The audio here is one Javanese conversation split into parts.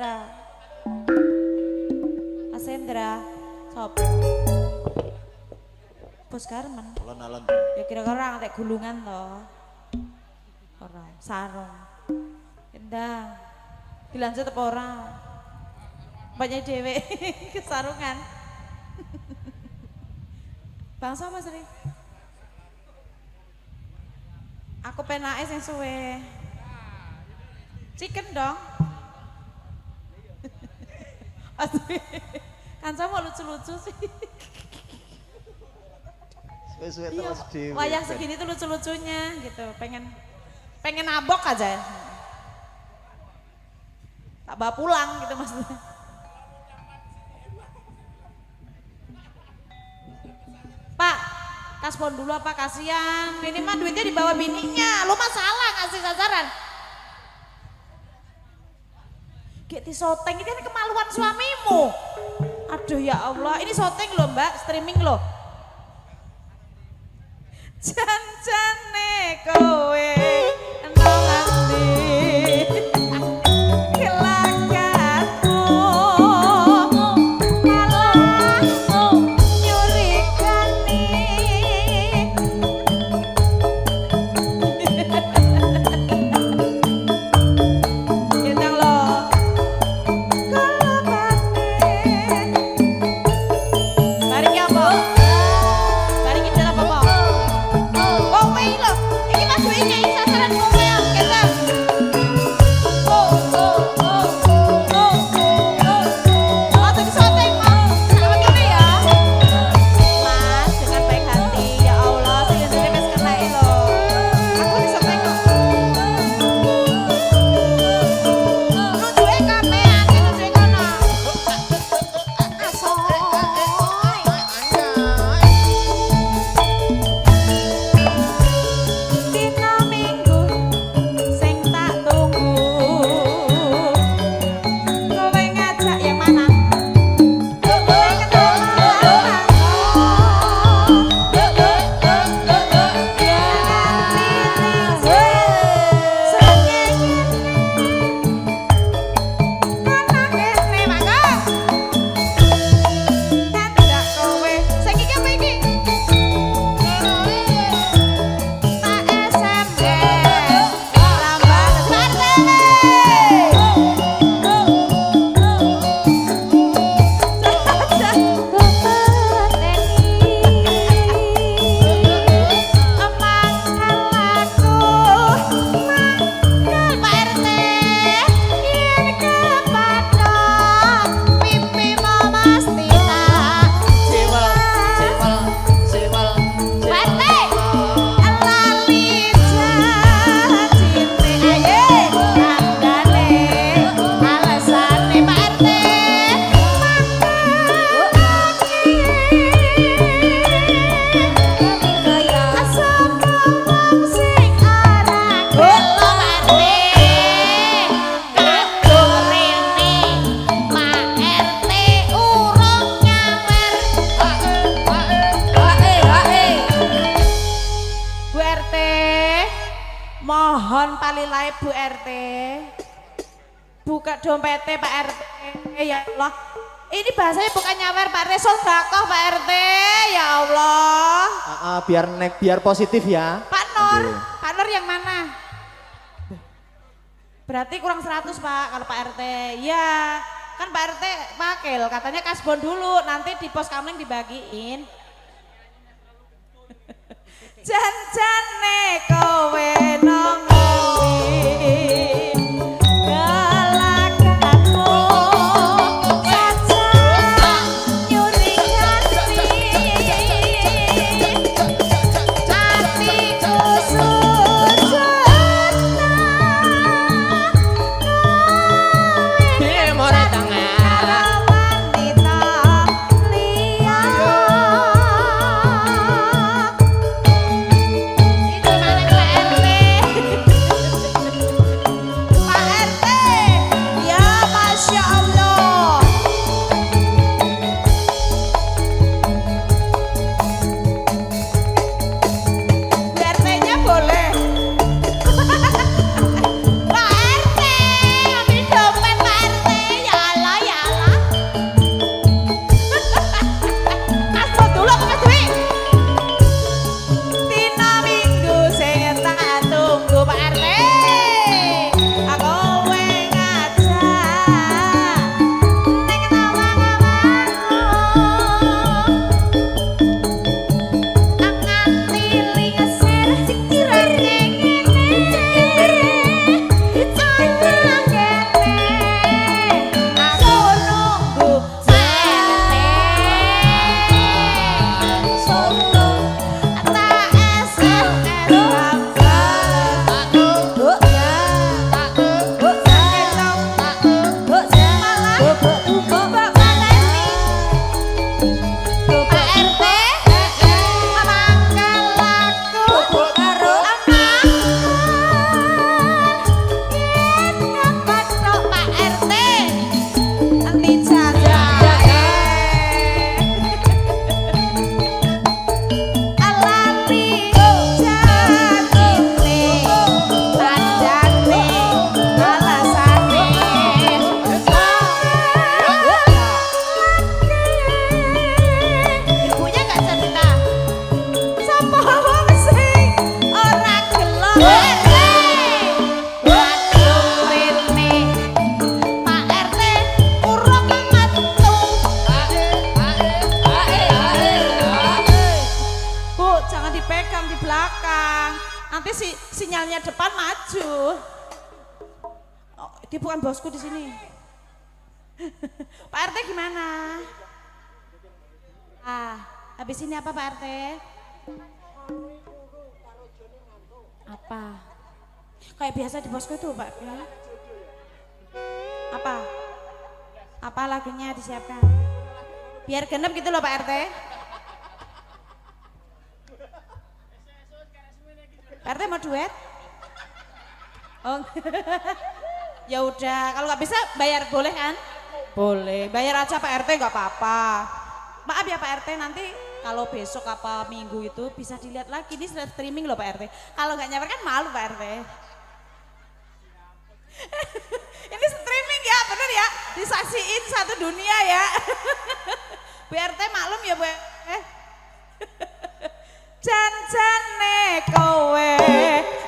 Hendra. Mas Hendra. Sop. Bos Karmen. Alon-alon. Ya kira-kira ngantek gulungan toh. Ora, sarung. Endang. Dilanjut apa ora? Banyak dhewe kesarungan. Bangsa Mas Ri. Aku penake sing suwe. Chicken dong. Kan sama lucu-lucu sih. Suwe-suwe Iya, terus dhewe. wayang segini tuh lucu-lucunya gitu. Pengen nabok aja. Tak bawa pulang gitu maksudnya. Pak, kaspon dulu apa kasihan. Ini mah duitnya dibawa bininya. Lu mah salah ngasih sasaran. Geti soteng itu kan kemaluan suamimu. Aduh ya Allah, ini soteng loh Mbak, streaming loh. Jan-jane kowe nang andi kelakatmu malah nyurikani gendang lo tarik ya apa? Tarik itu apa apa? Oh wei lo, ini mas wei nyai sasaran kowe yang kita. Oh tadi soteng sama gini ya. Mas dengan baik hati ya Allah, saya jadi mes kena lo. Aku disoteng kok. Nunjuke kamean, nunjuke kono. Asoy. Dina minggu sing tak tunggu kowe ngajak yang mana? Kowe Bu RT, mohon palilae Bu RT. Buka dompetnya Pak RT, ya Allah. Ini bahasanya bukan nyawer Pak RT, sodakoh Pak RT, ya Allah. Biar positif ya. Pak Nur, Oke. Pak Nur yang mana? Berarti kurang 100 Pak kalau Pak RT. Ya, kan Pak RT pakil, katanya kasbon dulu, nanti di pos kamling dibagiin. Jan-jane kowe nang ngendi galakatmu saja nyurikani hatiku sujud Dia mau datang karo wanita liya. Itu mana dipegang di belakang. Nanti sinyalnya depan maju. Oh, dia bukan bosku di sini. Pak RT gimana? Habis ini apa Pak RT? Apa? Kayak biasa di bosku itu Pak ya? Apa? Apa lagunya disiapkan? Biar genep gitu loh Pak RT. Pak RT mau duet? Oh, ya udah. Kalau nggak bisa bayar boleh kan? Boleh. Bayar aja Pak RT nggak apa-apa. Maaf ya Pak RT, nanti kalau besok apa minggu itu bisa dilihat lagi. Ini sudah streaming loh Pak RT. Kalau nggak nyamper kan malu Pak RT. Ini streaming ya, bener ya? Disaksiin satu dunia ya. Bu RT maklum ya Bu. Jan-jane kowe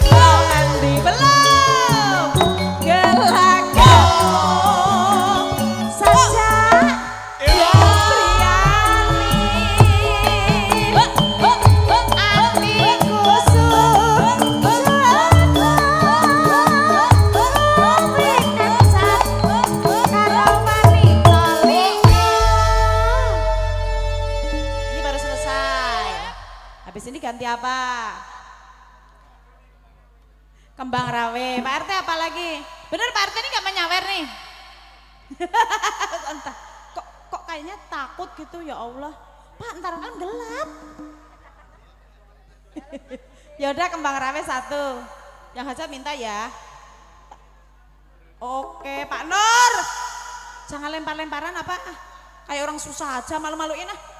mau ngendi belum gelake saja habis ini ganti apa? Kembang rawe. Pak RT apa lagi? Bener Pak RT ini gak menyawer nih. Entah, kok kayaknya takut gitu ya Allah. Pak ntar kan gelap. Ya udah kembang rawe satu. Yang hajat minta ya. Oke Pak Nur. Jangan lempar-lemparan apa? Kayak orang susah aja malu-maluin ah.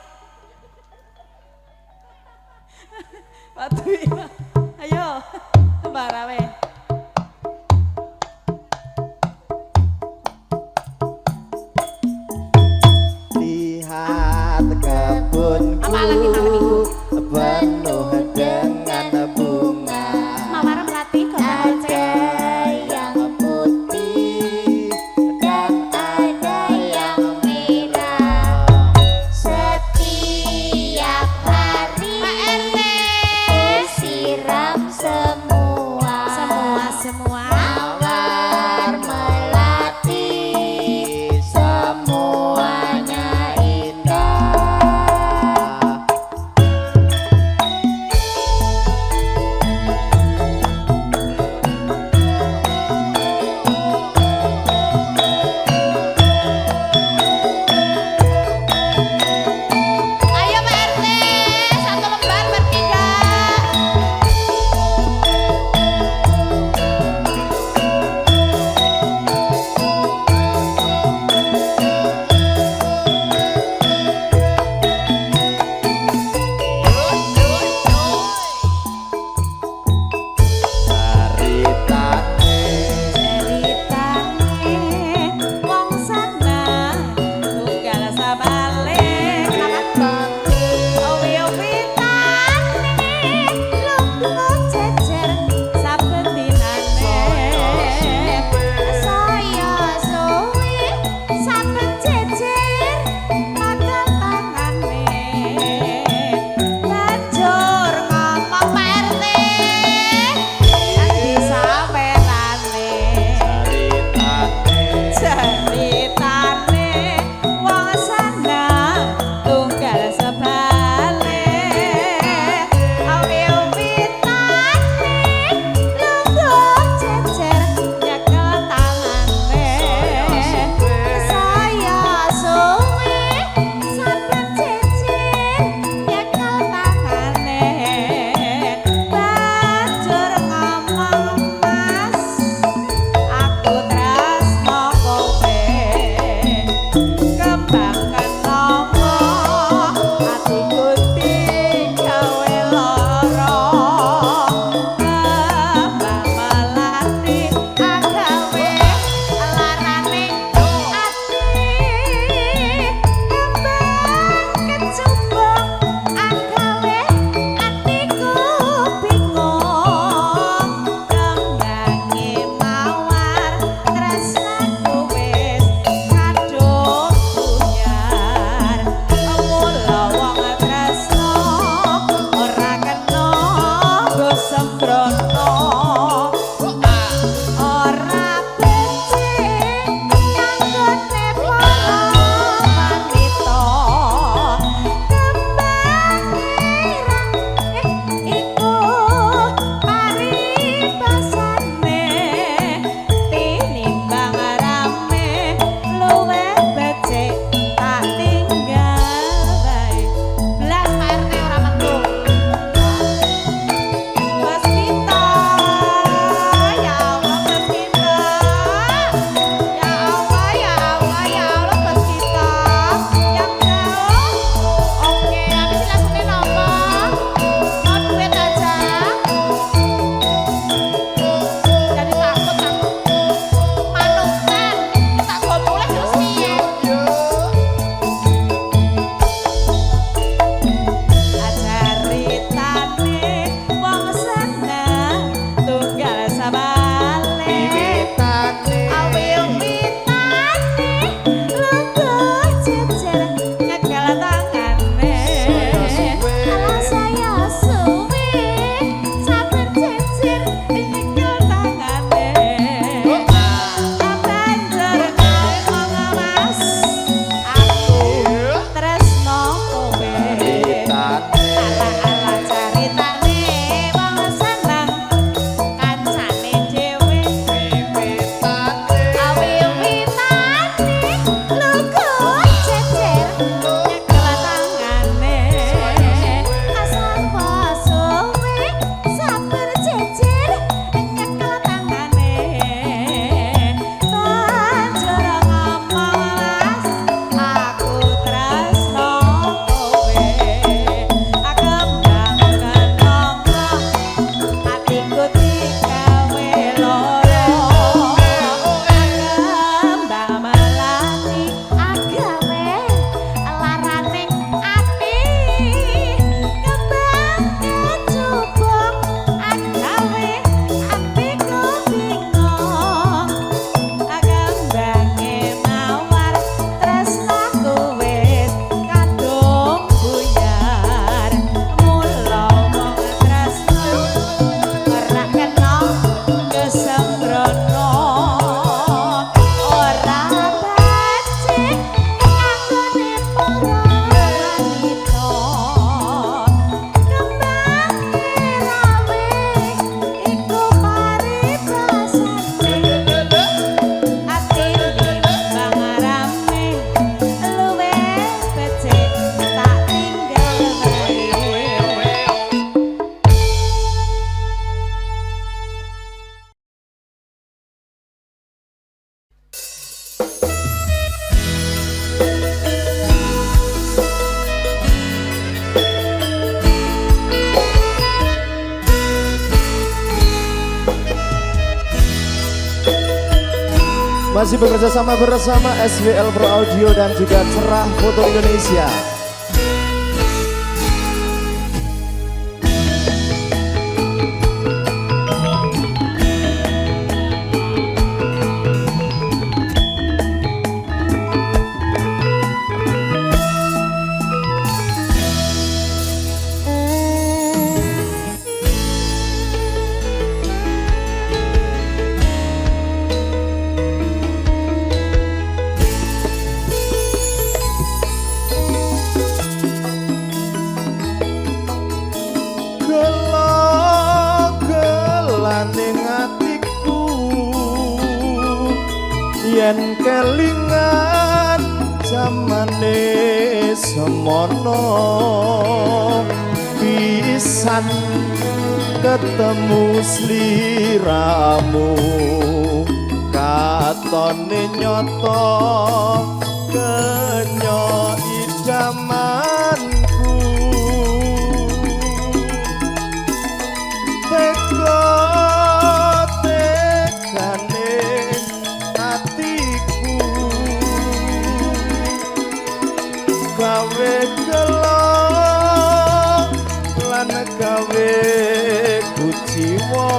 Waktu ini, ayo kembang rawe. Lihat kebunku penuh dengan bunga. Mawar melati Ada yang putih dan ada yang merah. Setiap hari Pak RT. siram semua. Semua. Mawar melati semuanya indah. Masih bekerja sama bersama SWL Pro Audio dan juga Cerah Foto Indonesia. Gelo-gelaning atiku yen kelingan zamane semono pisan ketemu sliramu katone nyoto kenyo idamanku teko tekane atiku gawe gelo lan gawe kuciwa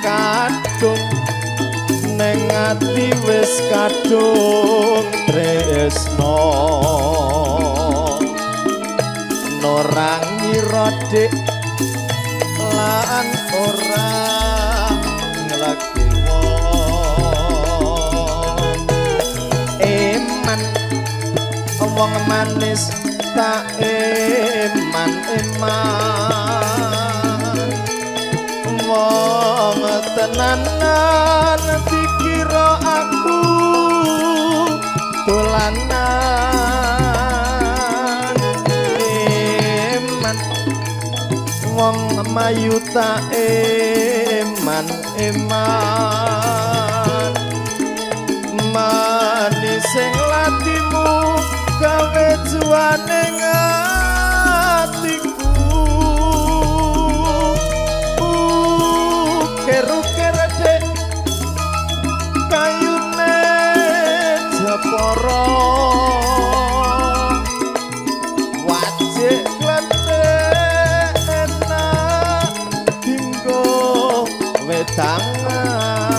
kadung neng ati wis kadung tresno ora ngira dik lan ora nglakiwa eman wong manis tak eman wong tenanan dikira aku dolanan eman wong mayu tak eman manis sing latimu gawe juane ngatiku keru-keru dek kayune jeporo wajik gledek enak dinggo wedangan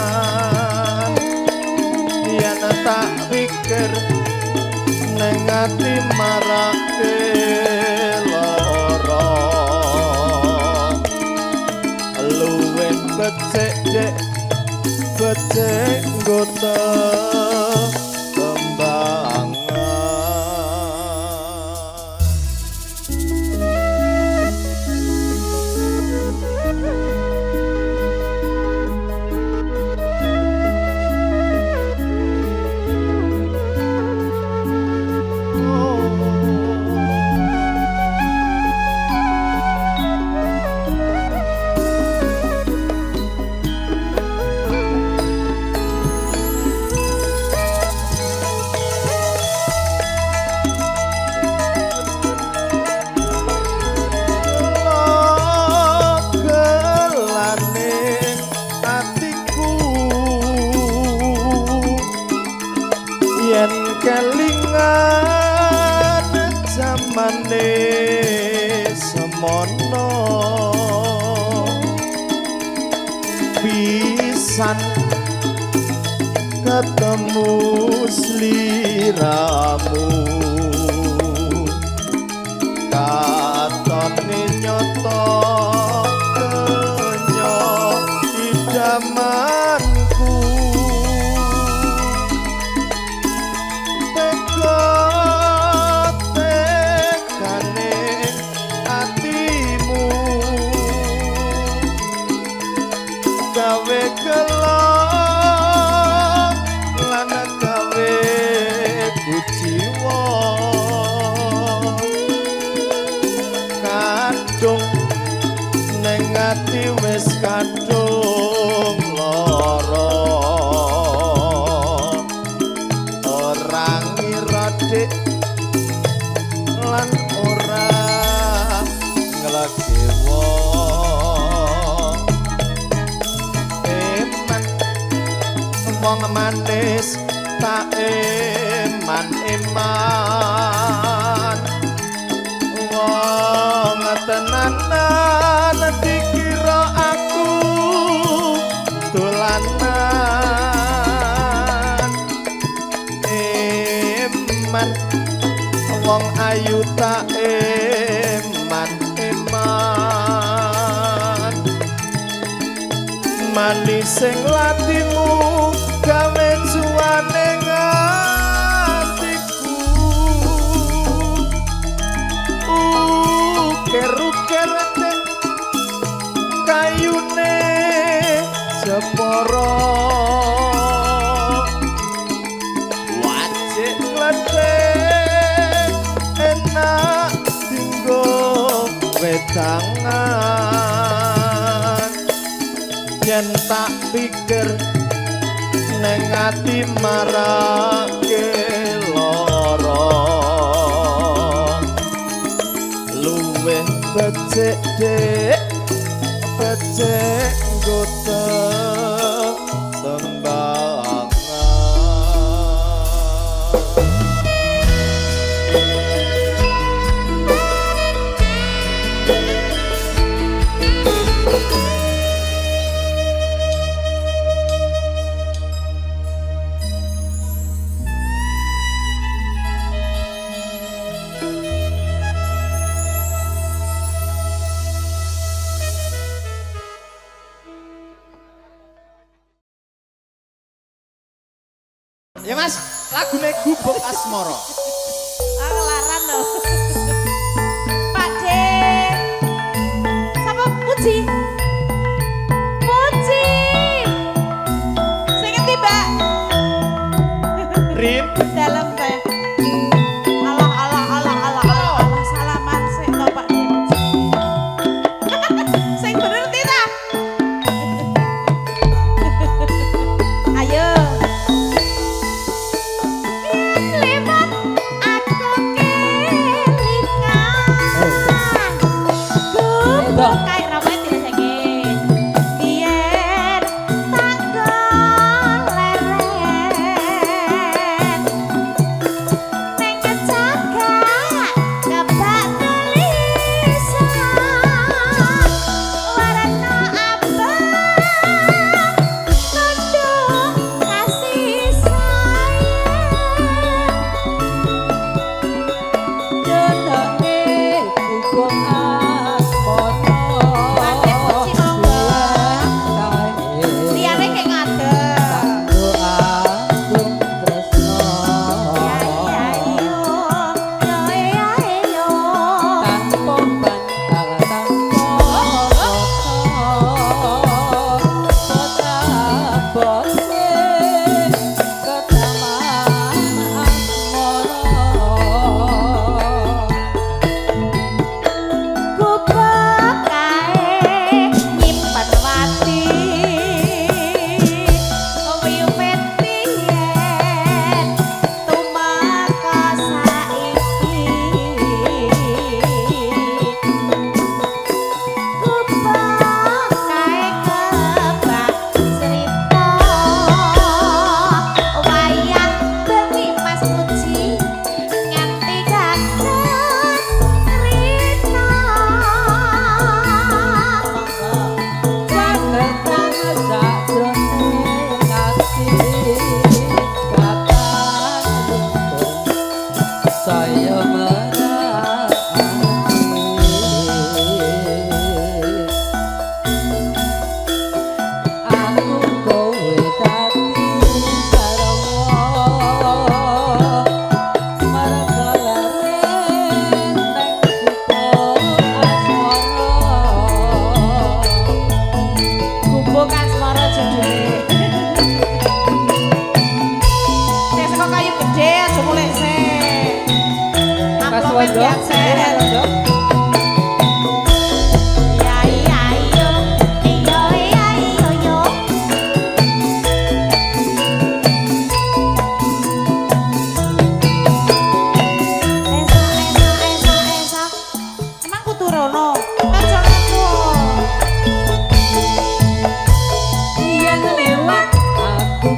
yen tak pikir neng ati marake lara luwih becik dek becik nggote tembangan yen kelingan zamane semono pisan ketemu sliramu katone nyoto kenyo idamanku gawe gelo lan gawe kuciwa kadung neng ati wis kadung lara ora ngira dik lan ora nglakewa wong manis tak eman-eman wong tenanan dikira aku dolanan eman wong ayu tak eman-eman manis sing latimu gawe juwane ngatiku uker-uker kayune seporo wajik ngledek enak dinggo wedangan yen tak pikir neng ati marake lara luwih becik dek becik gote tembangan ya mas, lagune Gubuk Asmara. Ah, kelaran loh. Pak D. Sama Puji. Puji. Sing ngendi, Mbak? Rin, Dalam teh. Alah alah alah alah alah alah salaman sik to Pak D. Sing bener ti ta? Ayo. Lewat aku kelingan Gubuk kae ramai dirasake biyen tangga leren ning kejaga kebak tulisan warna abang kandung kasih sayang Jenenge Gubuk Asmara. Ate Puji monggo. Liyane kayak ngadeg. Doa tum tresno. Ya ya yo, yo ya yo. Tanpa bantal tanpa kota bose ketaman Asmara. Gubuk kae nyimpen wati. Wiyupe biyen tumeka saiki. Gubuk kae kebak cerita wayang bengi Mas Puji nganti gagal rina Jagetan sakjroning ati katan luntur saya merati aku kowe dadi sarwa marang leren nang Gubuk Asmara. Gubuk Asmara judule. Sing saka kayu gede aja mulai sik. Amplope Kaswondo, biasa. Kaswondo. Ya iya iyo, iyo iya iyo yo. Esa. Emang kudu rono. Aja ngono. Yang lewat aku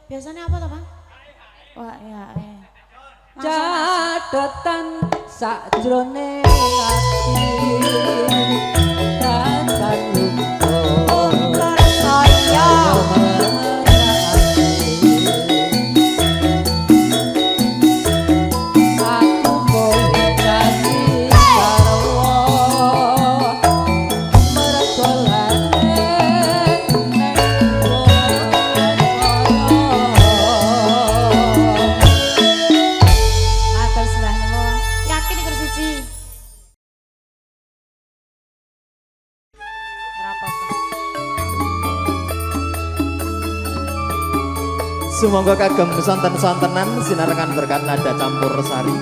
Biasanya apa toh, Bang? Wah, ya. Catetan sakjroning ati takkan lupa Saya aku kowe dadi sarwa merkolane atur sembah nuwun. Yakin iku siji. Ora apa-apa. Sumangga kagem sonten-sontenan sinarengan berkat nada campur sari.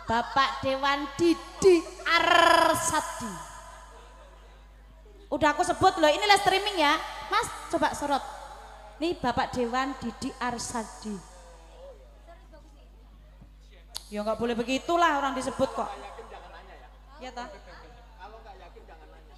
Bapak Dewan Didi Arsadi. Udah aku sebut loh, ini live streaming ya. Mas, coba sorot. Nih Bapak Dewan Didi Arsadi. Ya nggak boleh begitulah orang disebut kok. Ya toh? Kalau nggak yakin jangan nanya.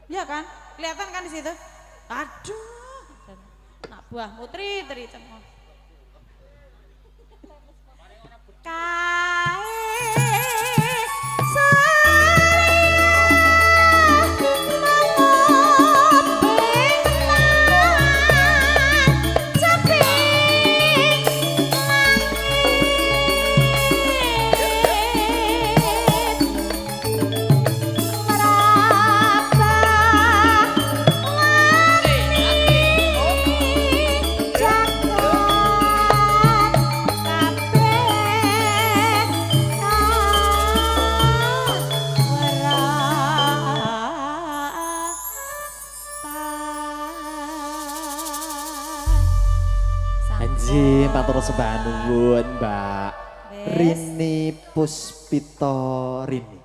Iya kan? Kelihatan kan di situ? Aduh. Nak buah mutri-teri cengok. Anjing, matur sembah nuwun, Mbak Wes. Rini Puspito Rini.